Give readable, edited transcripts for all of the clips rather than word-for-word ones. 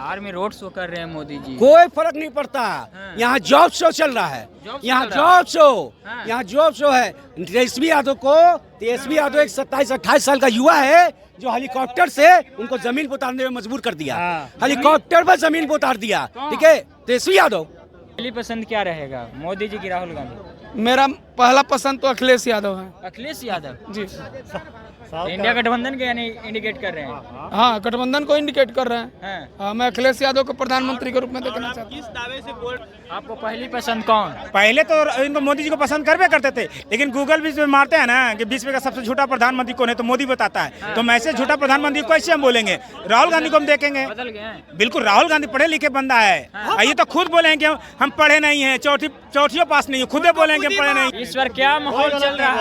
बिहार में road show कर रहे हैं मोदी जी। कोई फर्क नहीं पड़ता। यहाँ जॉब शो चल रहा है, यहाँ जॉब शो, यहाँ जॉब शो है। तेजस्वी यादव एक 27-28 साल का युवा है जो हेलीकॉप्टर से उनको जमीन पर उतारने में मजबूर कर दिया। हेलीकॉप्टर पर जमीन पर उतार दिया, ठीक है। तेजस्वी यादव। पहली पसंद क्या रहेगा, मोदी जी की राहुल गांधी? मेरा पहला पसंद तो अखिलेश यादव है। अखिलेश यादव जी। इंडिया गठबंधन के यानी इंडिकेट कर रहे हैं। हाँ, गठबंधन को इंडिकेट कर रहे हैं। हाँ। मैं अखिलेश यादव को प्रधानमंत्री के रूप में देखना चाहता हूँ। आपको पहली पसंद कौन? पहले तो इनको मोदी जी को पसंद करवे करते थे, लेकिन गूगल भी इसमें मारते हैं ना कि विश्व का सबसे झूठा प्रधानमंत्री कौन है, तो मोदी बताता है। तो मैं से झूठा प्रधानमंत्री को कैसे हम बोलेंगे? राहुल गांधी को हम देखेंगे। बदल गए हैं। बिल्कुल, राहुल गांधी पढ़े लिखे बंदा है। ये तो खुद बोलेंगे हम पढ़े नहीं है, चौथियों पास नहीं है, खुदे बोलेंगे हम पढ़े नहीं। इस बार क्या माहौल चल रहा है?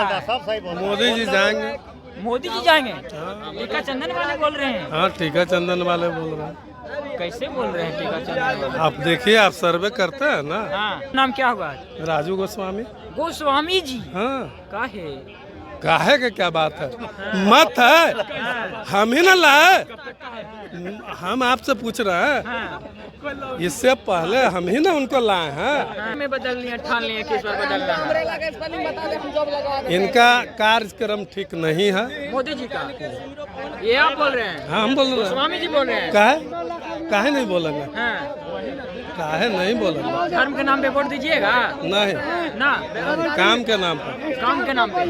मोदी जी जाएंगे। मोदी जी जाएंगे? टीका चंदन वाले बोल रहे हैं। हाँ, टीका चंदन वाले बोल रहे हैं। कैसे बोल रहे हैं टीका चंदन वाले? आप देखिए, आप सर्वे करते हैं ना। हाँ। नाम क्या हुआ? राजू गोस्वामी। गोस्वामी जी? हाँ। काहे के क्या बात है? मत है, हम ही ना लाए। हम आपसे पूछ रहे हैं, इससे पहले हम ही ना उनको लाए हैं। में बदल लिया, ठान लिया किस बार बदलना है। इनका कार्यक्रम ठीक नहीं है। मोदी जी का ये आप बोल रहे हैं? हाँ, हम बोल रहे हैं। गोस्वामी जी बोल रहे हैं। काहे नहीं बोलेंगे? काहे नहीं बोलेंगे? धर्म के नाम पे वोट दीजिएगा? नहीं ना, काम के नाम पर। काम के नाम पे।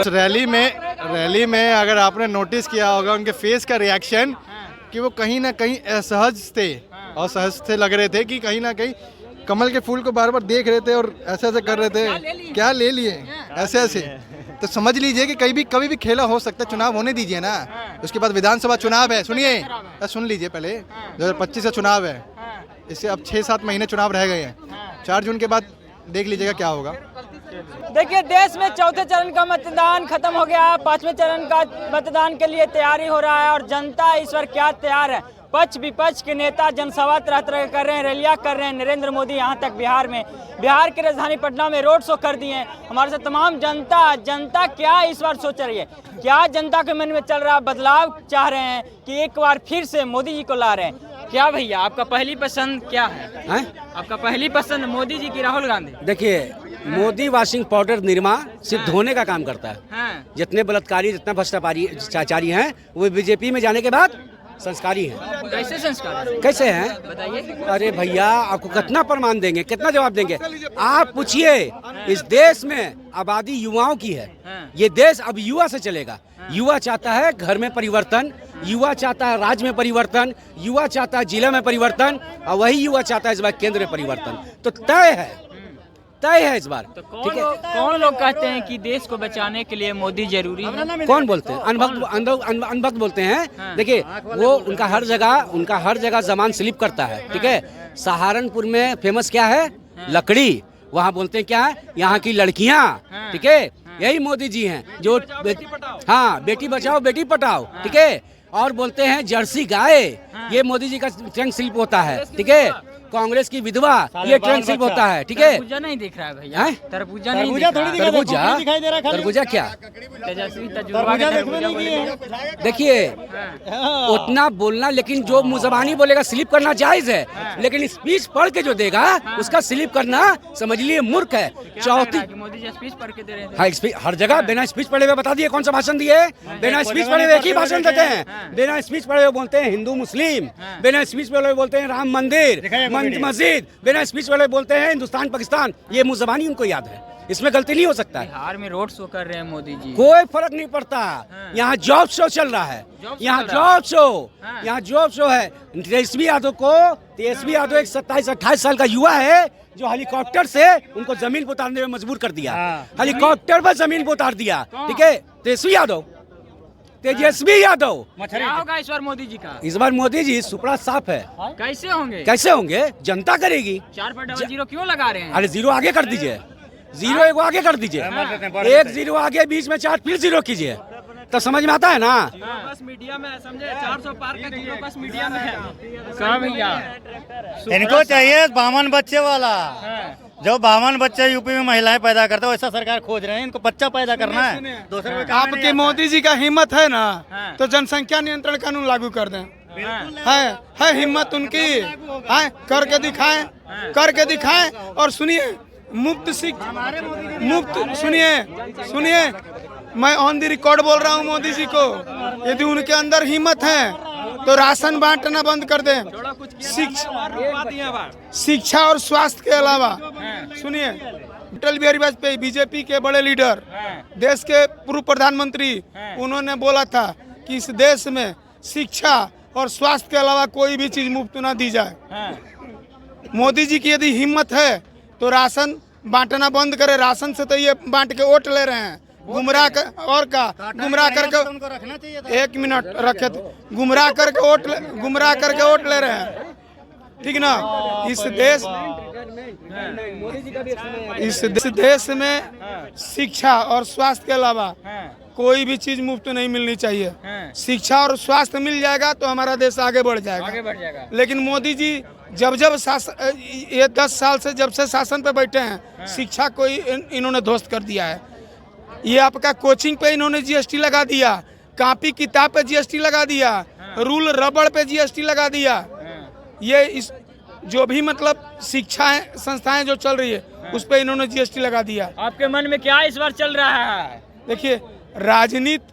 रैली में अगर आपने नोटिस किया होगा उनके फेस का रिएक्शन कि वो कहीं ना कहीं असहज थे लग रहे थे कि कहीं ना कहीं कमल के फूल को बार बार देख रहे थे और ऐसे ऐसे कर रहे थे। क्या ले लिए ऐसे ऐसे? तो समझ लीजिए कि कभी भी खेला हो सकता है। चुनाव होने दीजिए ना, उसके बाद विधानसभा चुनाव है। सुन लीजिए, पहले 2025 से चुनाव है। इससे अब 6-7 महीने चुनाव रह गए हैं। 4 जून के बाद देख लीजिएगा क्या होगा। देखिए, देश में चौथे चरण का मतदान खत्म हो गया। 5वें चरण का मतदान के लिए तैयारी हो रहा है और जनता इस बार क्या तैयार है। पक्ष विपक्ष के नेता जनसभा तरह तरह कर रहे हैं, रैलियां कर रहे हैं। नरेंद्र मोदी यहाँ तक बिहार की राजधानी पटना में रोड शो कर दिए हैं। हमारे साथ तमाम जनता क्या इस बार सोच रही है, क्या जनता के मन में चल रहा बदलाव चाह रहे हैं कि एक बार फिर से मोदी जी को ला रहे हैं? क्या भैया, आपका पहली पसंद क्या है? आपका पहली पसंद मोदी जी की राहुल गांधी? देखिए, मोदी वॉशिंग पाउडर निरमा सिर्फ धोने का काम करता है। जितने बलात्कारी, जितना भ्रष्टाचारी हैं, वो बीजेपी में जाने के बाद संस्कारी हैं। कैसे संस्कारी? कैसे हैं बताइए। अरे भैया, आपको कितना प्रमाण देंगे, कितना जवाब देंगे? आप पूछिए, इस देश में आबादी युवाओं की है। ये देश अब युवा से चलेगा। युवा चाहता है घर में परिवर्तन, युवा चाहता है राज्य में परिवर्तन, युवा चाहता है जिला में परिवर्तन, और वही युवा चाहता है इस बार केंद्र में परिवर्तन। तो तय है इस बार। तो कौन लोग कहते हैं कि देश को बचाने के लिए मोदी जरूरी है? कौन बोलते हैं? अनभक्त बोलते हैं। देखिए, वो उनका हर जगह जबान स्लिप करता है, ठीक है। सहारनपुर में फेमस क्या है? लकड़ी। वहाँ बोलते हैं क्या है? यहाँ की लड़कियाँ, ठीक है। यही मोदी जी हैं जो बेटी बचाओ बेटी पढ़ाओ, ठीक है। और बोलते हैं जर्सी गाय, ये मोदी जी का ट्रंक स्लिप होता है, ठीक है। कांग्रेस की विधवा, ये ट्रंक स्लिप होता है, ठीक है। तरबूजा नहीं दिख रहा है भैया। तरबूजा नहीं दिख रहा। तरबूजा क्या? तेजस्वी तजुर्बा के तरबूजा बोले। देखिए, उतना बोलना, लेकिन जो मुजबानी बोलेगा स्लिप करना जायज है, लेकिन स्पीच पढ़ के जो देगा उसका स्लिप करना समझ लिए मूर्ख है। चौथी, मोदी जी स्पीच पढ़ के दे रहे थे। हाँ, हर जगह बिना स्पीच पढ़े हुए बता दिए कौन सा भाषण दिए। बिना स्पीच पढ़े हुए एक ही भाषण देते हैं। बिना स्पीच पढ़े हुए बोलते हैं हिंदू मुस्लिम, बिना स्पीच पढ़े हुए बोलते हैं राम मंदिर मस्जिद, बिना स्पीच पढ़े बोलते हैं हिंदुस्तान पाकिस्तान। ये मुजबानी उनको याद है, इसमें गलती नहीं हो सकता है। बिहार में रोड शो कर रहे हैं मोदी जी। कोई फर्क नहीं पड़ता। यहाँ जॉब शो चल रहा है, यहाँ जॉब शो है। तेजस्वी यादव एक 27-28 साल का युवा है जो हेलीकॉप्टर से उनको जमीन पर उतारने में मजबूर कर दिया। हेलीकॉप्टर पर जमीन पर उतार दिया, ठीक है। तेजस्वी यादव। क्या होगा इस बार मोदी जी का? इस बार मोदी जी सुपड़ा साफ है। कैसे होंगे? जनता करेगी। 4/0 क्यों लगा रहे हैं? अरे 0 आगे कर दीजिए, 0 एक आगे कर दीजिए, 1 0 आगे, बीच में 4 फिर 0 कीजिए, तो समझ में आता है ना। बस मीडिया में समझे 400 पार का 0 बस मीडिया में है। कहाँ भैया? इनको चाहिए 52 बच्चे वाला। जो 52 बच्चे यूपी में महिलाएं पैदा करते हैं, वैसा सरकार खोज रहे हैं। इनको बच्चा पैदा करना है। आपके मोदी जी का हिम्मत है ना, तो जनसंख्या नियंत्रण कानून लागू कर दें। है हिम्मत उनकी, है करके दिखाएं और सुनिए मुफ्त सुनिए मैं ऑन द रिकॉर्ड बोल रहा हूँ मोदी जी को, यदि उनके अंदर हिम्मत है तो राशन बांटना बंद कर दें। शिक्षा और स्वास्थ्य के अलावा सुनिए, अटल बिहारी वाजपेयी बीजेपी के बड़े लीडर, देश के पूर्व प्रधानमंत्री, उन्होंने बोला था कि इस देश में शिक्षा और स्वास्थ्य के अलावा कोई भी चीज मुफ्त ना दी जाए। मोदी जी की यदि हिम्मत है तो राशन बांटना बंद करे। राशन से तो ये बांट के वोट ले रहे हैं, गुमराह करके उनको रखना चाहिए। एक मिनट रखे थे, गुमराह करके वोट ले रहे हैं, ठीक ना। इस देश में शिक्षा और स्वास्थ्य के अलावा कोई भी चीज मुफ्त नहीं मिलनी चाहिए। शिक्षा और स्वास्थ्य मिल जाएगा तो हमारा देश आगे बढ़ जाएगा। लेकिन मोदी जी जब ये 10 साल से जब से शासन पे बैठे हैं, शिक्षा को इन्होंने ध्वस्त कर दिया है। ये आपका कोचिंग पे इन्होंने जीएसटी लगा दिया, कॉपी किताब पे जीएसटी लगा दिया, रूल रबड़ पे जीएसटी लगा दिया। ये इस जो भी मतलब शिक्षाएं संस्थाएं जो चल रही है उस पे इन्होंने जीएसटी लगा दिया। आपके मन में क्या इस बार चल रहा है? देखिए, राजनीति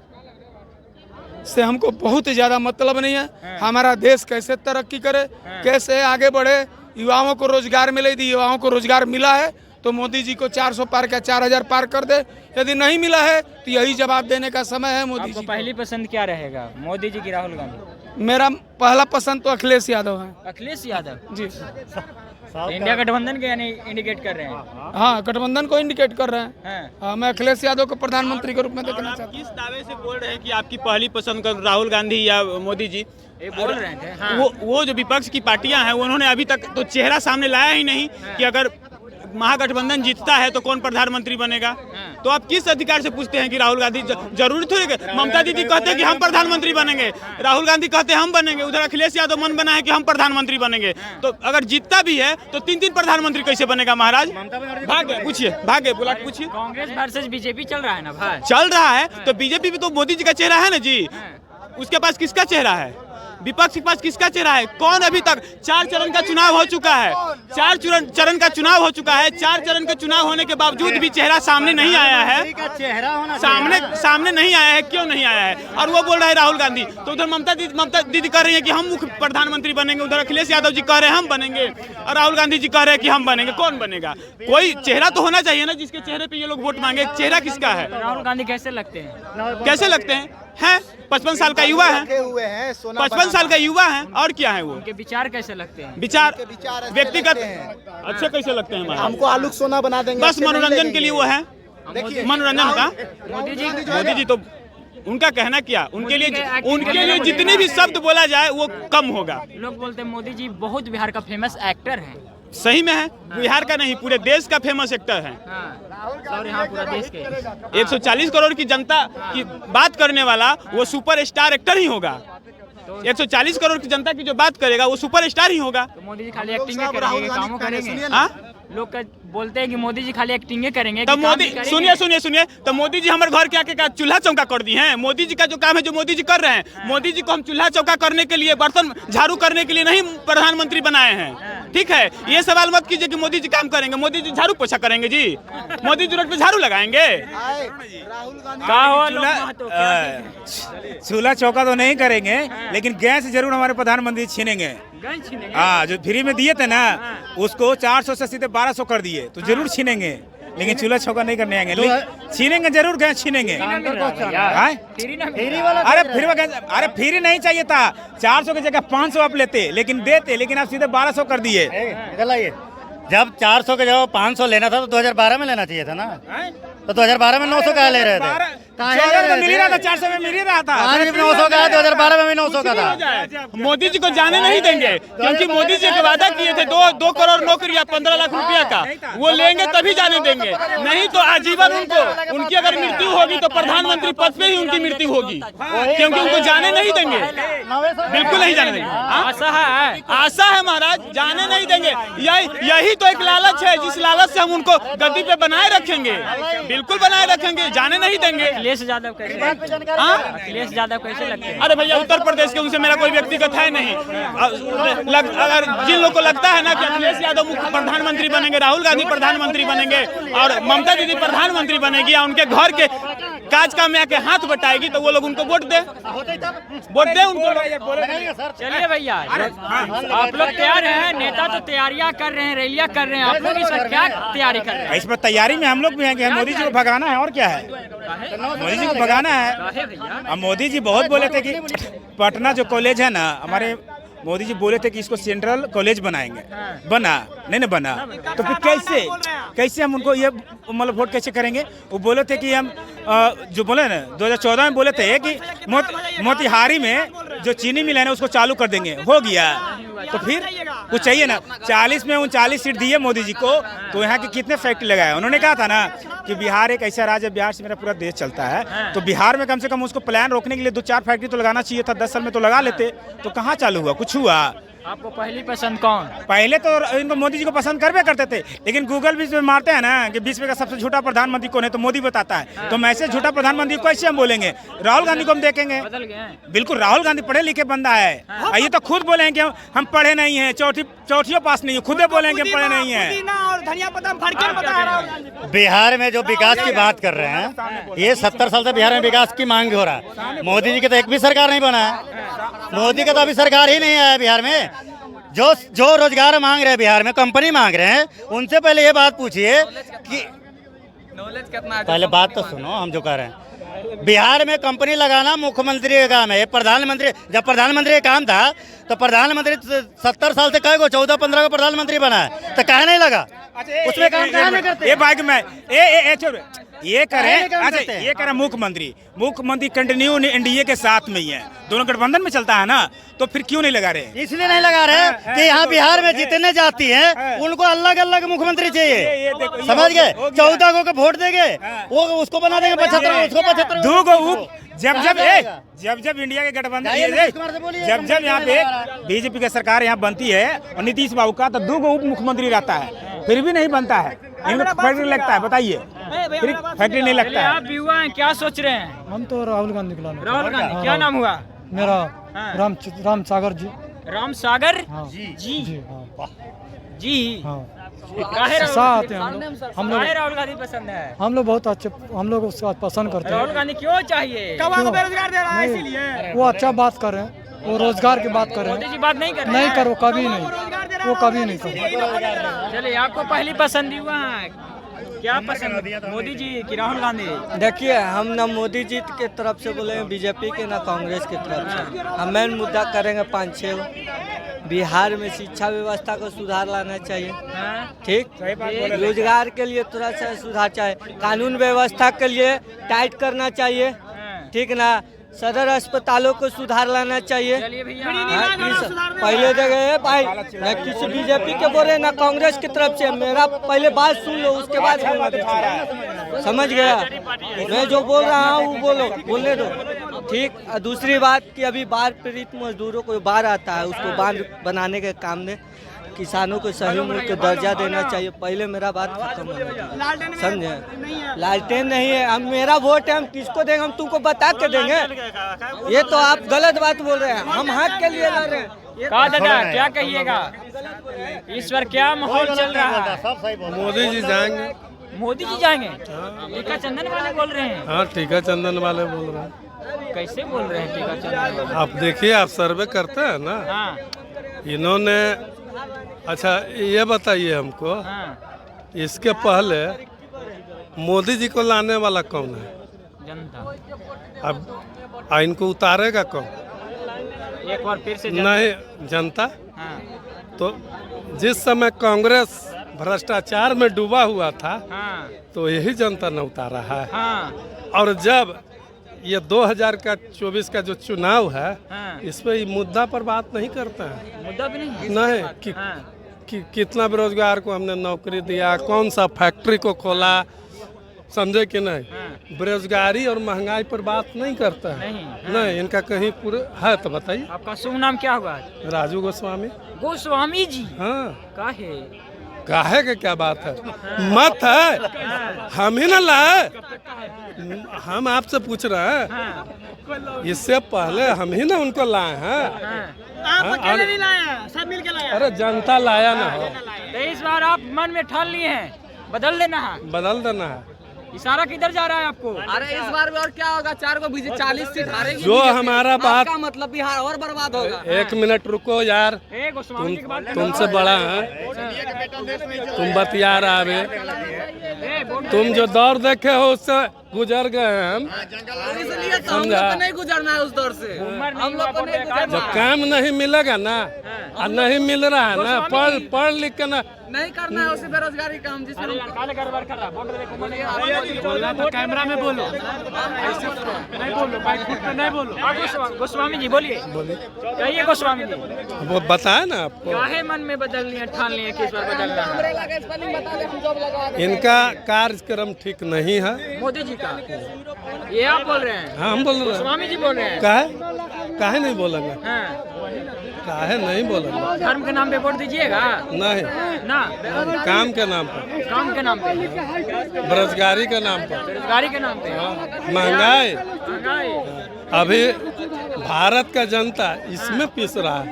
से हमको बहुत ज़्यादा मतलब नहीं है। हमारा देश कैसे तरक्की करे, कैसे आगे बढ़े, युवाओं को रोजगार मिले। यदि युवाओं को रोजगार मिला है तो मोदी जी को 400 पार का 4000 पार कर दे। यदि नहीं मिला है तो यही जवाब देने का समय है मोदी जी। पहली पसंद क्या रहेगा, मोदी जी की राहुल गांधी? मेरा पहला पसंद तो अखिलेश यादव है। अखिलेश यादव जी, इंडिया गठबंधन के यानी इंडिकेट कर रहे हैं? हाँ, गठबंधन को इंडिकेट कर रहे हैं। हाँ। हाँ, मैं अखिलेश यादव को प्रधानमंत्री के रूप में देखना चाहता हूँ। किस दावे से बोल रहे हैं कि आपकी पहली पसंद राहुल गांधी या मोदी जी? ये बोल रहे थे। हाँ। वो जो विपक्ष की पार्टियां हैं उन्होंने अभी तक तो चेहरा सामने लाया ही नहीं कि अगर महागठबंधन जीतता है तो कौन प्रधानमंत्री बनेगा। तो आप किस अधिकार से पूछते हैं कि राहुल गांधी? जरूरी थोड़ी है। ममता दीदी कहते हैं कि हम प्रधानमंत्री बनेंगे, राहुल गांधी कहते हैं हम बनेंगे, उधर अखिलेश यादव मन बना है कि हम प्रधानमंत्री बनेंगे। तो अगर जीतता भी है तो 3 प्रधानमंत्री कैसे बनेगा महाराज? भागे पूछिए, भागे बुला के पूछिए। कांग्रेस वर्सेस बीजेपी चल रहा है ना भाई? चल रहा है तो बीजेपी भी तो मोदी जी का चेहरा है ना जी। उसके पास किसका चेहरा है? विपक्ष के पास किसका चेहरा है? कौन अभी तक 4 चरण का चुनाव हो चुका है, 4 चरण का चुनाव हो चुका है। 4 चरण के चुनाव होने के बावजूद भी चेहरा सामने नहीं आया है। सामने नहीं आया है। क्यों नहीं आया है? और वो बोल रहा है राहुल गांधी। तो उधर ममता दीदी कह रही है कि हम मुख्य प्रधानमंत्री बनेंगे, उधर अखिलेश यादव जी कह रहे हैं हम बनेंगे, और राहुल गांधी जी कह रहे हैं कि हम बनेंगे। कौन बनेगा? कोई चेहरा तो होना चाहिए ना जिसके चेहरे पे ये लोग वोट मांगे। चेहरा किसका है? राहुल गांधी कैसे लगते हैं? कैसे लगते हैं? 55 साल का युवा है, 55 साल का युवा है, और क्या है वो? उनके विचार कैसे लगते हैं? विचार व्यक्तिगत अच्छे कैसे लगते हैं? हमको आलू सोना बना देंगे। बस मनोरंजन के लिए वो है, मनोरंजन का। मोदी जी तो उनका कहना क्या, उनके लिए जितने भी शब्द बोला जाए वो कम होगा। लोग बोलते हैं मोदी जी बहुत बिहार का फेमस एक्टर है। सही में है, बिहार का नहीं पूरे देश का फेमस एक्टर है। और यहाँ पूरा देश के 140 करोड़ की जनता की बात करने वाला वो सुपर स्टार एक्टर ही होगा। 140 करोड़ की जनता की जो बात करेगा वो सुपर स्टार ही होगा। तो मोदी जी खाली एक्टिंग करेंगे, कामों करेंगे? लोग बोलते हैं कि मोदी जी खाली एक्टिंग करेंगे। तो मोदी सुनिए, तो मोदी जी हमारे घर के आके चूल्हा चौका कर दी हैं। मोदी जी का जो काम है जो मोदी जी कर रहे हैं, मोदी जी को हम चूल्हा चौका करने के लिए, बर्तन झाड़ू करने के लिए नहीं प्रधानमंत्री बनाए हैं। ठीक है, ये सवाल मत कीजिए कि मोदी जी काम करेंगे। मोदी जी झाड़ू पोछा करेंगे जी? मोदी जी रोड पे झाड़ू लगाएंगे? चूल्हा चौका तो नहीं करेंगे, लेकिन गैस जरूर हमारे प्रधानमंत्री छीनेंगे। हाँ, जो फ्री में दिए थे ना उसको 400 से सीधे 1200 कर दिए, तो जरूर छीनेंगे, लेकिन चूल्हा चौका नहीं करने आएंगे। छीनेंगे जरूर, गैस छीनेंगे। अरे फ्री नहीं चाहिए था, 400 की जगह 500 आप लेते, लेकिन देते, लेकिन आप सीधे 1200 कर दिए। जब 400 के जगह 500 लेना था तो 2012 में लेना चाहिए था ना। तो 2012 में 900 का ले रहे थे। मिल ही रहा था, 400 में मिल ही रहा था। 900 का 2012 में भी 900 का था। मोदी जी को जाने नहीं देंगे, क्योंकि मोदी जी के वादा किए थे 2 करोड़ नौकरी या 15 लाख रुपया का, वो लेंगे तभी जाने देंगे, नहीं तो आजीवन उनकी अगर मृत्यु होगी तो प्रधानमंत्री पद पे ही उनकी मृत्यु होगी, क्योंकि उनको जाने नहीं देंगे, बिल्कुल नहीं जाने देंगे। आशा है महाराज, जाने नहीं देंगे। यही तो एक लालच है, जिस लालच से हम उनको गद्दी पे बनाए रखेंगे। बिल्कुल बनाए रखेंगे, जाने नहीं देंगे। अखिलेश यादव कैसे अखिलेश यादव कैसे लगते हैं? अरे भैया उत्तर प्रदेश के उनसे मेरा कोई व्यक्तिगत है नहीं। अगर जिन लोग को लगता है ना कि अखिलेश यादव प्रधानमंत्री बनेंगे, राहुल गांधी प्रधानमंत्री बनेंगे और ममता दीदी प्रधानमंत्री बनेगी या उनके घर के काज काम में आके हाथ बटाएगी तो वो लोग उनको वोट दे उनको। चलिए भैया, आप लोग तैयार हैं, नेता तो तैयारियां कर रहे हैं, रैलियां कर रहे हैं, आप लोग इस पर क्या तैयारी कर रहे हैं? इस पर तैयारी में हम लोग भी हैं कि मोदी जी को भगाना है और क्या है, मोदी जी को भगाना है। अब मोदी जी बहुत बोले थे कि पटना जो कॉलेज है ना हमारे, मोदी जी बोले थे कि इसको सेंट्रल कॉलेज बनाएंगे, बना नहीं बना, तो फिर कैसे हम उनको ये मतलब वोट कैसे करेंगे? वो बोले थे कि हम जो बोले ना 2014 में बोले थे कि मोतिहारी में जो चीनी मिल है ना उसको चालू कर देंगे, हो गया। तो फिर कुछ चाहिए ना, 40 में 39 सीट दिए मोदी जी को, तो यहाँ के कितने फैक्ट्री लगाए? उन्होंने कहा था ना कि बिहार एक ऐसा राज्य है, बिहार से मेरा पूरा देश चलता है, तो बिहार में कम से कम उसको प्लान रोकने के लिए 2-4 फैक्ट्री तो लगाना चाहिए था, 10 साल में तो लगा लेते, तो कहाँ चालू हुआ, कुछ हुआ? आपको पहली पसंद कौन? पहले तो इनको मोदी जी को पसंद करवे करते थे, लेकिन गूगल भी में मारते हैं ना कि विश्व का सबसे झूठा प्रधानमंत्री कौन है तो मोदी बताता है, तो मैं ऐसे झूठा प्रधानमंत्री को कैसे हम बोलेंगे? राहुल गांधी को हम देखेंगे, बदल गए हैं। बिल्कुल राहुल गांधी पढ़े लिखे बंदा है, ये तो खुद बोले हैं कि हम पढ़े नहीं है, चौथियों पास नहीं है, खुद बोले हैं कि पढ़े नहीं है। बिहार में जो विकास की बात कर रहे हैं, ये 70 साल से बिहार में विकास की मांग हो रहा है। मोदी जी की तो एक भी सरकार नहीं बना है, मोदी का तो अभी सरकार ही नहीं आया बिहार में। जो रोजगार मांग रहे हैं बिहार में, कंपनी मांग रहे हैं, उनसे पहले ये बात पूछिए कि पहले बात तो सुनो, हम जो कह रहे हैं बिहार में कंपनी लगाना मुख्यमंत्री का काम है। प्रधानमंत्री, जब प्रधानमंत्री का काम था तो प्रधानमंत्री 70 साल से कई को 14-15 को प्रधानमंत्री बना है, तो कहे नहीं लगा उसमें काम नहीं करते। ये बाइक में ये करें, अच्छा ये करें मुख्यमंत्री कंटिन्यू एनडीए के साथ में ही है, दोनों गठबंधन में चलता है ना, तो फिर क्यों नहीं लगा रहे? इसलिए नहीं लगा रहे कि यहाँ बिहार में जितने जाती हैं उनको अलग अलग मुख्यमंत्री चाहिए, समझ गए? 14 को वोट देंगे, वो उसको बना देंगे 75, उसको 75, दो गो जब इंडिया के गठबंधन, जब यहाँ पे बीजेपी की सरकार यहाँ बनती है और नीतीश बाबू का, तो 2 उप मुख्यमंत्री रहता है, फिर भी नहीं बनता है, इनको फैक्ट्री लगता है, बताइए फिर फैक्ट्री नहीं लगता है। आप युवा हैं, क्या सोच रहे हैं? हम तो राहुल गांधी को लाना। राहुल गांधी, क्या नाम हुआ? मेरा राम सागर जी। राम सागर जी काहे राहुल गांधी पसंद है? हम लोग बहुत अच्छे, हम लोग उसका पसंद करते राहुल गांधी क्यों चाहिए? बेरोजगार दे रहा है इसीलिए। वो अच्छा बात कर रहे हैं, वो रोजगार की बात कर रहे मोदी जी बात नहीं कर रहे नहीं हैं? करो, कभी नहीं, वो कभी नहीं करो। चलिए, आपको पहली पसंद हुआ क्या पसंद, मोदी जी की राहुल गांधी? देखिए, हम ना मोदी जी के तरफ से बोलेंगे बीजेपी के, ना कांग्रेस की तरफ से। हम मेन मुद्दा करेंगे 5-6। बिहार में शिक्षा व्यवस्था को सुधार लाना चाहिए, ठीक। रोजगार के लिए थोड़ा सा सुधार चाहिए, कानून व्यवस्था के लिए टाइट करना चाहिए, ठीक ना। सदर अस्पतालों को सुधार लाना चाहिए। पहले जगह भाई न किसी बीजेपी के बोल रहे ना कांग्रेस की तरफ से, मेरा पहले बात सुन लो, उसके बाद समझ गया। मैं जो बोल रहा हूँ वो बोलने दो, ठीक। दूसरी बात कि अभी बाढ़ पीड़ित मजदूरों को बाढ़ आता है, उसको बांध बनाने के काम में किसानों को सही मूल्य का दर्जा देना चाहिए। पहले मेरा बात खत्म हो गया, समझे? लालटेन नहीं है, हम मेरा वोट है, हम किसको देंगे, हम तुमको बता के देंगे। ये तो आप गलत बात बोल रहे हैं, हम हक के लिए लड़ रहे हैं। कहा दादा, क्या कहिएगा इस बार, क्या माहौल चल रहा है? मोदी जी जाएंगे। मोदी जी जाएंगे? टीका चंदन वाले बोल रहे हैं। हाँ, टीका चंदन वाले बोल रहे हैं। कैसे बोल रहे हैं टीका चंदन? आप देखिए, आप सर्वे करते हैं ना। हाँ। इन्होंने, अच्छा ये बताइए हमको, इसके पहले मोदी जी को लाने वाला कौन है? जनता। अब इनको उतारेगा कौन? एक बार फिर से जनता। नहीं, जनता। हाँ। तो जिस समय कांग्रेस भ्रष्टाचार में डूबा हुआ था, तो यही जनता ने उतारा है। और जब ये 2024 का जो चुनाव है, इस पे मुद्दा पर बात नहीं करते हैं। मुद्दा भी नहीं कि कितना बेरोजगार को हमने नौकरी दिया, कौन सा फैक्ट्री को खोला, समझे कि नहीं। बेरोजगारी और महंगाई पर बात नहीं करता है। नहीं, इनका कहीं पूरे है तो बताइए। आपका शुभ नाम क्या होगा? राजू गोस्वामी। गोस्वामी जी? हाँ। काहे? काहे के क्या बात है? मत है, हम ही ना लाए, हम आपसे पूछ रहे हैं। इससे पहले हम ही ना उनको लाए हैं। आप अकेले नहीं लाए, सब मिल के लाए। अरे जनता लाया ना हो, तो इस बार आप मन में ठान लिए हैं, बदल देना है। बदल देना है। इशारा किधर जा रहा है आपको? अरे इस बार भी और क्या होगा, 4 को 40 सीट हारेगी जो हमारा बात का मतलब बिहार और बर्बाद होगा। 1 मिनट रुको यार, गोस्वामी जी की बात तुमसे बड़ा है, तुम बतिया रहा अभी। तुम जो दौर देखे हो उससे गुजर गए हैं हम, इसलिए तो हम लोग को नहीं गुजरना है उस दौर से, हम लोग को नहीं गुजरना। जब काम नहीं मिलेगा ना, और नहीं मिल रहा है ना, पढ़ लिख के ना नहीं करना है उसी बेरोजगारी काम जिसमें कैमरा में बोलो, नहीं बोलो। गोस्वामी जी बोलिए, कहिए गोस्वामी जी। वो बताए ना आपको, काहे मन में बदल लिए, ठान लिए किस बार बदलना है? इनका कार्यक्रम ठीक नहीं है। मोदी जी का ये आप बोल रहे हैं? हाँ हम बोल रहे हैं। गोस्वामी जी बोल रहे हैं। काहे नहीं बोलेंगे? काहे नहीं बोलेंगे? धर्म के नाम पे वोट दीजिएगा? नहीं ना, काम के नाम पर, काम के नाम पे, बेरोजगारी के नाम पर, बेरोजगारी के नाम पे, महंगाई। महंगाई। अभी भारत का जनता इसमें पिस रहा है,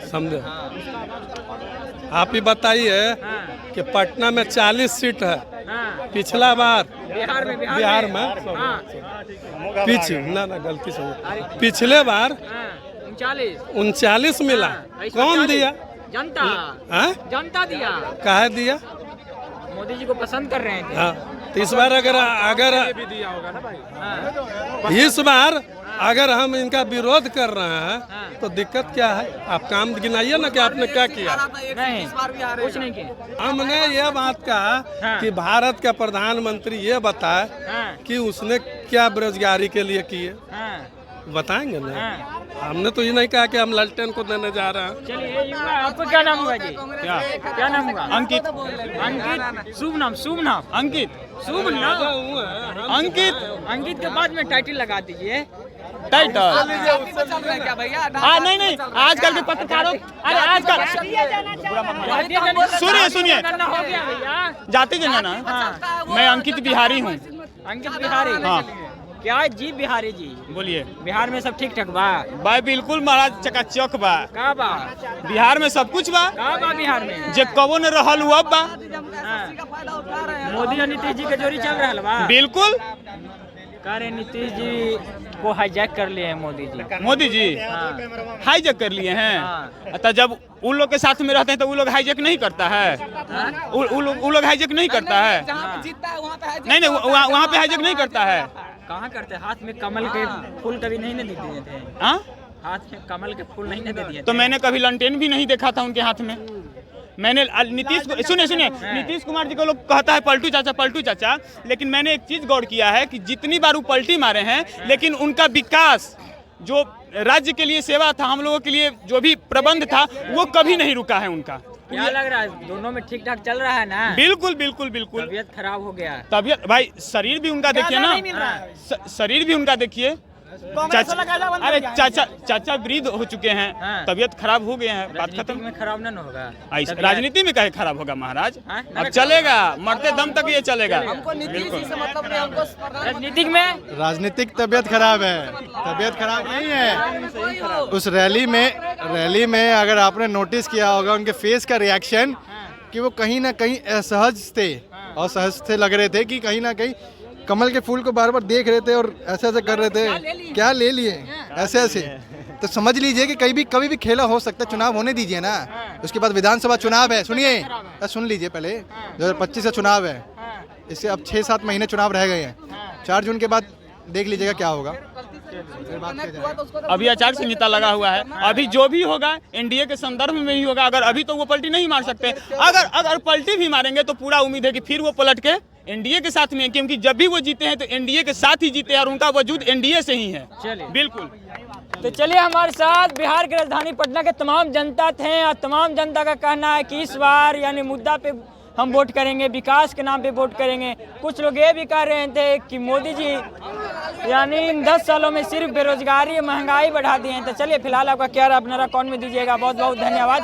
समझे? आप ही बताइए कि पटना में 40 सीट है, पिछला बार बिहार में पीछे ना गलती से, पिछले बार 39 मिला। कौन दिया? जनता दिया। काहे दिया? मोदी जी को पसंद कर रहे थे। हाँ, तो इस बार अगर इस बार अगर हम इनका विरोध कर रहे हैं तो दिक्कत क्या है? आप काम गिनाइए ना कि आपने क्या किया। नहीं, कुछ नहीं किया। हमने ये बात कहा कि भारत का प्रधानमंत्री ये बताए कि उसने क्या बेरोजगारी के लिए किए, बताएंगे ना। हमने तो ये नहीं कहा कि हम ललटेन को देने जा रहे हैं। चलिए, आपको क्या नाम हुआ जी? क्या नाम हुआ? अंकित। अंकित, शुभ नाम, शुभ नाम। अंकित, शुभ नाम अंकित। अंकित के बाद में टाइटल लगा दीजिए। टाइटल क्या भैया? हाँ, नहीं, आजकल के पत्रकारों, अरे आजकल सुनिए हो गया भैया, जाति जनगणना। मैं अंकित बिहारी हूँ। अंकित बिहारी। हाँ। क्या जी बिहारी जी? बोलिए। बिहार में सब ठीक ठाक बा? भाई बिल्कुल महाराज, चकाचक बा। का बा? बिहार में सब कुछ बा। का बा बिहार में? जे कबो न रहल हुआ बा। मोदी और नीतीश जी के जोड़ी चल रहा बा? बिल्कुल। कह रहे नीतीश जी को हाईजैक कर लिए हैं मोदी जी। मोदी जी हाईजैक कर लिए हैं। तो जब उन लोग के साथ में रहते हैं तो वो लोग हाईजैक नहीं करता है। वो लोग हाईजैक नहीं करता है। नहीं, वहाँ पे हाईजैक नहीं करता है। कहाँ करते? हाथ में कमल के फूल कभी नहीं न दिए थे? हाँ, हाथ में कमल के फूल नहीं न दे दिए? तो मैंने कभी लंटेन भी नहीं देखा था उनके हाथ में। मैंने नीतीश को सुनिए नीतीश कुमार जी को लोग कहता है पलटू चाचा, लेकिन मैंने एक चीज गौर किया है कि जितनी बार वो पलटी मारे हैं, लेकिन उनका विकास, जो राज्य के लिए सेवा था, हम लोगों के लिए जो भी प्रबंध था, वो कभी नहीं रुका है उनका। क्या लग रहा है, दोनों में ठीक ठाक चल रहा है ना? बिल्कुल। तबीयत खराब हो गया। तबीयत भाई, शरीर भी उनका देखिए ना, शरीर भी उनका देखिए। अरे चाचा वृद्ध हो चुके हैं, तबीयत खराब हो गए हैं, बात खत्म। में खराब ना होगा? राजनीति में कहे खराब होगा महाराज? अब चलेगा, मरते दम तक ये चलेगा। राजनीतिक तबीयत खराब है, तबीयत खराब नहीं है। उस रैली में अगर आपने नोटिस किया होगा उनके फेस का रिएक्शन, कि वो कहीं ना कहीं असहज थे लग रहे थे, कि कहीं ना कहीं कमल के फूल को बार बार देख रहे थे और ऐसे कर रहे थे। क्या ले लिए ऐसे? तो समझ लीजिए कि कभी भी खेला हो सकता है। चुनाव होने दीजिए ना, उसके बाद विधानसभा चुनाव है। सुन लीजिए, पहले 2025 से चुनाव है, इससे अब 6-7 महीने चुनाव रह गए हैं। 4 जून के बाद देख लीजिएगा क्या होगा। अभी आचार संहिता लगा हुआ है, अभी जो भी होगा एनडीए के संदर्भ में ही होगा। अगर अभी तो वो पलटी नहीं मार सकते, अगर पलटी भी मारेंगे तो पूरा उम्मीद है कि फिर वो पलट के एनडीए के साथ में, क्योंकि जब भी वो जीते हैं तो एनडीए के साथ ही जीते हैं और उनका वजूद एनडीए से ही है। चलिए, बिल्कुल। तो चलिए, हमारे साथ बिहार की राजधानी पटना के तमाम जनता थे और तमाम जनता का कहना है कि इस बार यानी मुद्दा पे हम वोट करेंगे, विकास के नाम पे वोट करेंगे। कुछ लोग ये भी कह रहे थे कि मोदी जी यानी इन 10 सालों में सिर्फ बेरोजगारी महंगाई बढ़ा दिए हैं। तो चलिए, फिलहाल आपका क्या राय अपना कौन में दीजिएगा। बहुत बहुत धन्यवाद।